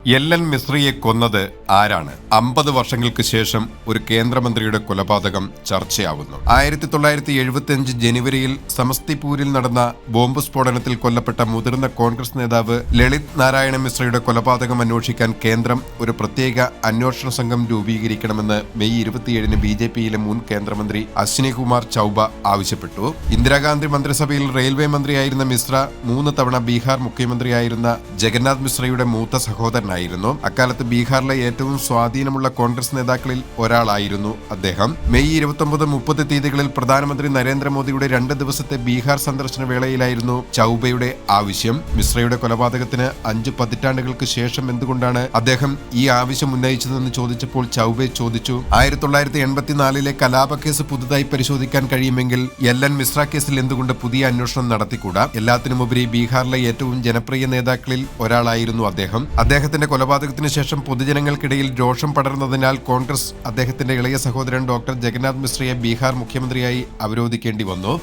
എൽ.എൻ. മിശ്രയെ കൊന്നത് ആരാണ്? 50 വർഷങ്ങൾക്ക് ശേഷം ഒരു കേന്ദ്രമന്ത്രിയുടെ കൊലപാതകം ചർച്ചയാവുന്നു. 1975 ജനുവരിയിൽ സമസ്തിപൂരിൽ നടന്ന ബോംബ് സ്ഫോടനത്തിൽ കൊല്ലപ്പെട്ട മുതിർന്ന കോൺഗ്രസ് നേതാവ് ലളിത് നാരായണ മിശ്രയുടെ കൊലപാതകം അന്വേഷിക്കാൻ കേന്ദ്രം ഒരു പ്രത്യേക അന്വേഷണ സംഘം രൂപീകരിക്കണമെന്ന് മെയ് 27-ന് ബി.ജെ.പിയിലെ മുൻ കേന്ദ്രമന്ത്രി അശ്വിനി കുമാർ ചൌബ ആവശ്യപ്പെട്ടു. ഇന്ദിരാഗാന്ധി മന്ത്രിസഭയിൽ റെയിൽവേ മന്ത്രിയായിരുന്ന മിശ്ര 3 തവണ ബീഹാർ മുഖ്യമന്ത്രിയായിരുന്ന ജഗന്നാഥ് മിശ്രയുടെ മൂത്ത സഹോദരൻ ായിരുന്നു. അക്കാലത്ത് ബീഹാറിലെ ഏറ്റവും സ്വാധീനമുള്ള കോൺഗ്രസ് നേതാക്കളിൽ ഒരാളായിരുന്നു അദ്ദേഹം. മെയ് 29-30 തീയതികളിൽ പ്രധാനമന്ത്രി നരേന്ദ്രമോദിയുടെ 2 ദിവസത്തെ ബീഹാർ സന്ദർശന വേളയിലായിരുന്നു ചൌബയുടെ ആവശ്യം. മിശ്രയുടെ കൊലപാതകത്തിന് 5 പതിറ്റാണ്ടുകൾക്ക് ശേഷം എന്തുകൊണ്ടാണ് അദ്ദേഹം ഈ ആവശ്യം ഉന്നയിച്ചതെന്ന് ചോദിച്ചപ്പോൾ ചൌബെ ചോദിച്ചു, 1984-ലെ കലാപക്കേസ് പുതുതായി പരിശോധിക്കാൻ കഴിയുമെങ്കിൽ എൽ.എൻ. മിശ്ര കേസിൽ എന്തുകൊണ്ട് പുതിയ അന്വേഷണം നടത്തിക്കൂടാ? എല്ലാത്തിനുമുപരി ബീഹാറിലെ ഏറ്റവും ജനപ്രിയ നേതാക്കളിൽ ഒരാളായിരുന്നു അദ്ദേഹത്തിന്റെ കൊലപാതകത്തിന് ശേഷം പൊതുജനങ്ങൾക്കിടയിൽ രോഷം പടർന്നതിനാൽ കോൺഗ്രസ് അദ്ദേഹത്തിന്റെ ഇളയ സഹോദരൻ ഡോക്ടർ ജഗന്നാഥ് മിശ്രയെ ബീഹാർ മുഖ്യമന്ത്രിയായി അവരോധിക്കേണ്ടി വന്നു.